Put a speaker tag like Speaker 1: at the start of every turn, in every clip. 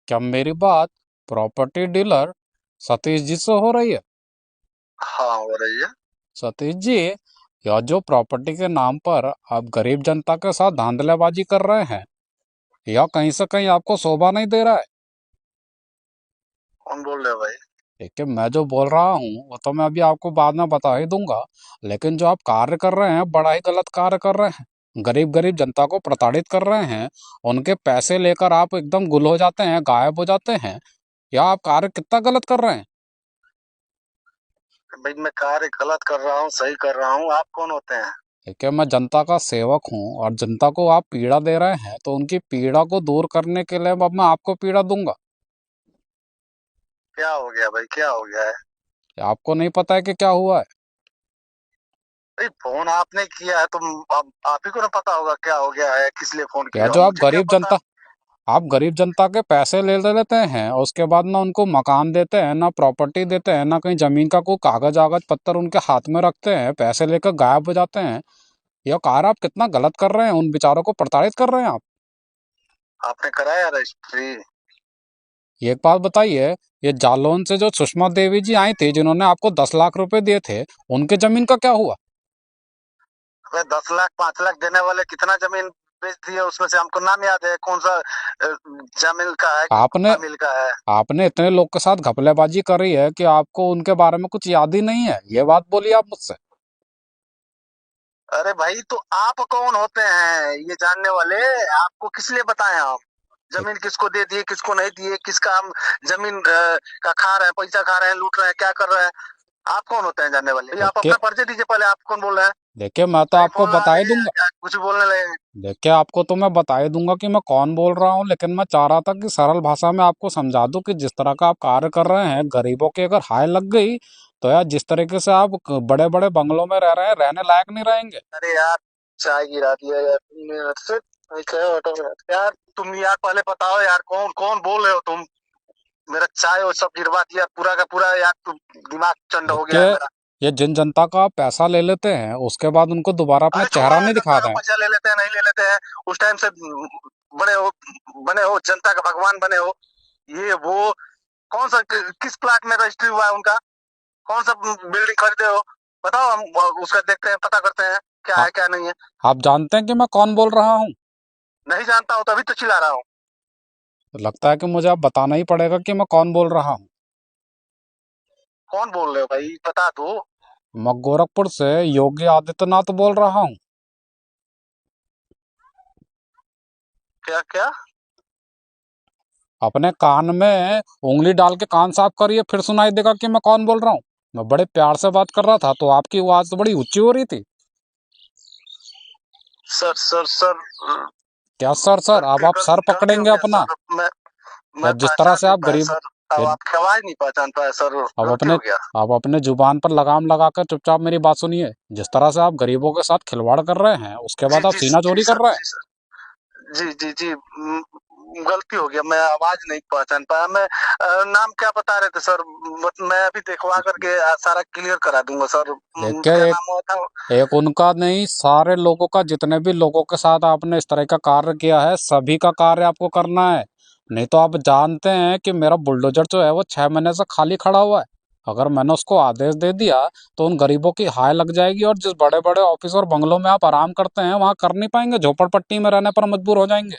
Speaker 1: क्या मेरी बात प्रॉपर्टी डीलर सतीश जी से हो रही है?
Speaker 2: हाँ, हो रही है।
Speaker 1: सतीश जी, यह जो प्रॉपर्टी के नाम पर आप गरीब जनता के साथ धांधलेबाजी कर रहे हैं, यह कहीं से कहीं आपको शोभा नहीं दे रहा है।
Speaker 2: कौन बोल रहे हो भाई?
Speaker 1: देखिए, मैं जो बोल रहा हूँ वो तो मैं अभी आपको बाद में बता ही दूंगा, लेकिन जो आप कार्य कर रहे हैं बड़ा ही गलत कार्य कर रहे हैं। गरीब गरीब जनता को प्रताड़ित कर रहे हैं। उनके पैसे लेकर आप एकदम गुल हो जाते हैं, गायब हो जाते हैं। यह आप कार्य कितना गलत कर रहे हैं।
Speaker 2: भाई मैं कार्य गलत कर रहा हूँ, सही कर रहा हूँ, आप कौन होते हैं?
Speaker 1: देखिए, मैं जनता का सेवक हूँ और जनता को आप पीड़ा दे रहे हैं तो उनकी पीड़ा को दूर करने के लिए अब मैं आपको पीड़ा दूंगा।
Speaker 2: क्या हो गया भाई, क्या हो गया है?
Speaker 1: आपको नहीं पता है कि क्या हुआ है?
Speaker 2: भाई फोन आपने किया है तो आप ही को ना पता होगा क्या हो गया है, किस लिए फोन
Speaker 1: क्या
Speaker 2: किया
Speaker 1: जो
Speaker 2: हो, मुझे क्या पता।
Speaker 1: आप गरीब जनता के पैसे ले लेते हैं और उसके बाद ना उनको मकान देते हैं, ना प्रॉपर्टी देते हैं, ना कहीं जमीन का कोई कागज आगज पत्तर उनके हाथ में रखते हैं, पैसे लेकर गायब हो जाते हैं। यह कार्य आप कितना गलत कर रहे हैं, उन बेचारों को प्रताड़ित कर रहे हैं आप।
Speaker 2: आपने कराया रजिस्ट्री?
Speaker 1: ये एक बात बताइए, ये जालौन से जो सुषमा देवी जी आई थी जिन्होंने आपको 10 लाख रुपए दिए थे, उनके जमीन का क्या हुआ?
Speaker 2: अबे 10 लाख 5 लाख देने वाले कितना जमीन बेच दिए, उसमें से हमको नाम याद है कौन सा जमीन का है,
Speaker 1: आपने
Speaker 2: कितना मिल का है?
Speaker 1: आपने इतने लोग के साथ घपलेबाजी करी है कि आपको उनके बारे में कुछ याद ही नहीं है। ये बात बोलिए आप मुझसे।
Speaker 2: अरे भाई तो आप कौन होते हैं ये जानने वाले? आपको किस लिए बताएं हम? जमीन किसको दे दिए, किसको नहीं दिए, किसका हम जमीन का खा रहे हैं, पैसा खा रहे हैं, लूट रहे हैं, क्या कर रहे हैं? आप कौन होते हैं जानने वाले? ये आप
Speaker 1: देखिए
Speaker 2: अपना परिचय दीजिए पहले, आप कौन बोल रहे हैं?
Speaker 1: देखिए मैं तो
Speaker 2: सही
Speaker 1: आपको
Speaker 2: बोलना
Speaker 1: बता ही
Speaker 2: नहीं है,
Speaker 1: दूंगा।
Speaker 2: कुछ भी बोलने लगे?
Speaker 1: देखिए, आपको तो मैं बता ही दूंगा कि मैं कौन बोल रहा हूँ, लेकिन मैं चाह रहा था कि सरल भाषा में आपको समझा दूं कि जिस तरह का आप कार्य कर रहे हैं, गरीबों की अगर हाय लग गई तो यार जिस तरीके से आप बड़े बड़े बंगलों में रह रहे हैं, रहने लायक नहीं रहेंगे।
Speaker 2: अरे यार, चाय गिरा दिया यार तुमने, फिर ऐसे ऑटो में यार। तुम यार पहले बताओ यार, कौन कौन बोल रहे हो तुम? मेरा चाय और सब गिरवा दिया पूरा का पूरा यार, दिमाग चंड हो गया है
Speaker 1: देखिए,
Speaker 2: मेरा।
Speaker 1: ये जिन जनता का आप पैसा ले लेते हैं उसके बाद उनको दोबारा अपना
Speaker 2: अरे छोड़ो
Speaker 1: चेहरा
Speaker 2: यार,
Speaker 1: नहीं
Speaker 2: जनता का
Speaker 1: दिखाते हैं।
Speaker 2: पैसा ले लेते हैं नहीं ले लेते हैं, उस टाइम से बने हो, बने हो जनता का भगवान बने हो। ये वो कौन सा किस प्लाट में रजिस्ट्री हुआ है उनका? कौन सा बिल्डिंग खरीदे हो? बताओ, हम उसका देखते हैं, पता करते हैं क्या
Speaker 1: आ,
Speaker 2: है क्या नहीं है।
Speaker 1: आप जानते हैं कि मैं कौन बोल रहा हूँ?
Speaker 2: नहीं जानता हूँ तभी तो चिल्ला रहा हूँ।
Speaker 1: तो लगता है कि मुझे अब बताना ही पड़ेगा कि मैं कौन बोल रहा हूँ।
Speaker 2: कौन बोल रहे हो भाई, बता दो।
Speaker 1: मैं गोरखपुर से योगी आदित्यनाथ बोल रहा हूँ।
Speaker 2: क्या क्या?
Speaker 1: अपने कान में उंगली डाल के कान साफ करिए, फिर सुनाई देगा कि मैं कौन बोल रहा हूँ। मैं बड़े प्यार से बात कर रहा था तो आपकी आवाज तो बड़ी ऊंची हो रही थी।
Speaker 2: सर सर सर,
Speaker 1: क्या सर सर? अब आप सर
Speaker 2: गलती हो
Speaker 1: पकड़ेंगे
Speaker 2: गया
Speaker 1: अपना?
Speaker 2: सर। मैं
Speaker 1: या जिस तरह
Speaker 2: पहचान
Speaker 1: से
Speaker 2: नहीं
Speaker 1: आप
Speaker 2: पाया
Speaker 1: गरीब
Speaker 2: सर। अब
Speaker 1: या
Speaker 2: आपकी आवाज नहीं पहचान पाया सर,
Speaker 1: अब
Speaker 2: गलती
Speaker 1: अपने
Speaker 2: हो गया।
Speaker 1: अब अपने जुबान पर लगाम लगाकर चुपचाप मेरी बात सुनिए। जिस तरह से आप गरीबों के साथ खिलवाड़ कर रहे हैं उसके
Speaker 2: जी
Speaker 1: बाद आप
Speaker 2: जी
Speaker 1: सीना
Speaker 2: जी
Speaker 1: चोरी कर
Speaker 2: सर,
Speaker 1: रहे हैं।
Speaker 2: जी सर। जी जी जी, गलती हो गया, मैं आवाज नहीं पहचान पाया। मैं नाम क्या बता रहे थे सर? मैं अभी देखवा करके सारा क्लियर करा दूंगा सर।
Speaker 1: देखिए,
Speaker 2: क्या
Speaker 1: एक
Speaker 2: नाम हुआ था?
Speaker 1: एक उनका नहीं, सारे लोगों का, जितने भी लोगों के साथ आपने इस तरह का कार्य किया है सभी का कार्य आपको करना है। नहीं तो आप जानते हैं कि मेरा बुलडोजर जो है वो 6 महीने से खाली खड़ा हुआ है। अगर मैंने उसको आदेश दे दिया तो उन गरीबों की हाय लग जाएगी और जिस बड़े बड़े ऑफिस और बंगलों में आप आराम करते हैं वहां कर नहीं पाएंगे, झोपड़पट्टी में रहने पर मजबूर हो जाएंगे।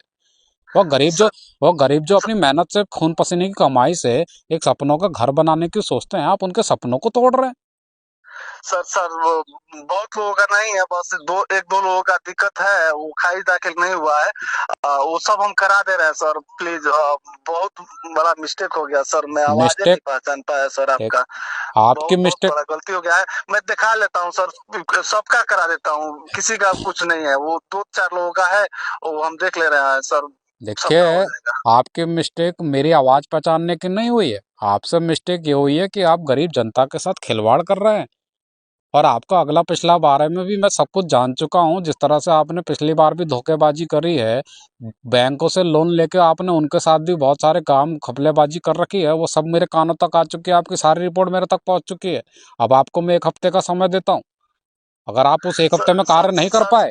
Speaker 1: वो गरीब जो
Speaker 2: सर
Speaker 1: वो गरीब जो अपनी मेहनत से, खून पसीने की कमाई से एक सपनों का घर बनाने की सोचते हैं, आप उनके सपनों को तोड़ रहे हैं।
Speaker 2: सर सर, वो बहुत लोगों का नहीं है, बस एक दो लोगों का दिक्कत है, वो खारिज दाखिल नहीं हुआ है। वो सब हम करा दे रहे हैं सर, प्लीज। बहुत बड़ा मिस्टेक हो गया सर, मैं आवाजें नहीं
Speaker 1: मिस्टेक?
Speaker 2: पहचान पाया सर
Speaker 1: एक
Speaker 2: आपका।
Speaker 1: आपकी
Speaker 2: बहुत बहुत
Speaker 1: मिस्टेक?
Speaker 2: बड़ा गलती हो गया है। मैं दिखा लेता हूँ सर, सबका करा देता हूँ, किसी का कुछ नहीं है, वो दो चार लोगों का है, वो हम देख ले रहे हैं सर। सबका हो
Speaker 1: देखिए,
Speaker 2: जाएगा।
Speaker 1: आपकी मिस्टेक मेरी आवाज पहचानने की नहीं हुई है। आपसे मिस्टेक ये हुई है कि आप गरीब जनता के साथ खिलवाड़ कर रहे हैं। और आपका अगला पिछला बारे में भी मैं सब कुछ जान चुका हूँ। जिस तरह से आपने पिछली बार भी धोखेबाजी करी है, बैंकों से लोन लेके आपने उनके साथ भी बहुत सारे काम घपलेबाजी कर रखी है, वो सब मेरे कानों तक आ चुकी है, आपकी सारी रिपोर्ट मेरे तक पहुंच चुकी है। अब आपको मैं 1 हफ्ते का समय देता हूँ। अगर आप उस 1 हफ्ते
Speaker 2: सर
Speaker 1: में
Speaker 2: सर
Speaker 1: कार्य नहीं कर
Speaker 2: सर,
Speaker 1: पाए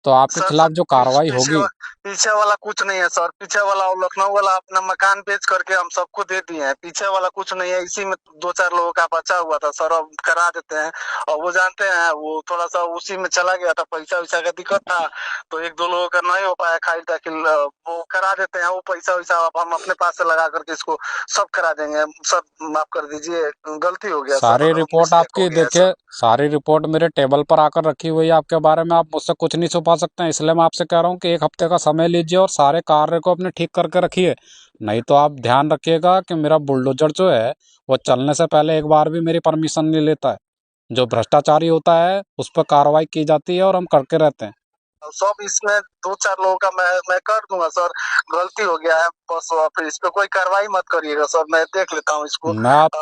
Speaker 1: तो आपके
Speaker 2: सर
Speaker 1: खिलाफ जो कार्रवाई
Speaker 2: पीछे
Speaker 1: होगी।
Speaker 2: पीछे वाला कुछ नहीं है सर। पीछे वाला वो लखनऊ वाला अपना मकान बेच करके हम सबको दे दिए हैं। पीछे वाला कुछ नहीं है, इसी में दो चार लोगों का बचा हुआ था सर, अब करा देते हैं। और वो जानते हैं, वो थोड़ा सा उसी में चला गया था, पैसा वैसा का दिक्कत था, तो एक दो लोगों का नहीं हो पाया खाई ताकि वो करा देते हैं। वो पैसा वैसा अब हम अपने पास से लगा करके इसको सब करा देंगे। सर माफ कर दीजिए, गलती हो गया सर,
Speaker 1: सारी रिपोर्ट
Speaker 2: मिस्टेक हो
Speaker 1: आपकी
Speaker 2: गया है सर।
Speaker 1: देखिए, सारी रिपोर्ट मेरे टेबल पर आकर रखी हुई है आपके बारे में, आप मुझसे कुछ नहीं छुपा सकते हैं। इसलिए मैं आपसे कह रहा हूँ कि एक हफ्ते का समय लीजिए और सारे कार्य को अपने ठीक करके रखिए। नहीं तो आप ध्यान रखिएगा कि मेरा बुलडोजर जो है वो चलने से पहले एक बार भी मेरी परमिशन नहीं लेता है। जो भ्रष्टाचारी होता है उस पर कार्रवाई की जाती है और हम करके रहते हैं।
Speaker 2: सब इसमें दो चार लोगों का मैं कर दूंगा सर, गलती हो गया है बस। फिर इस पे कोई कार्रवाई मत करिएगा सर, मैं देख लेता हूँ इसको।
Speaker 1: मैं आप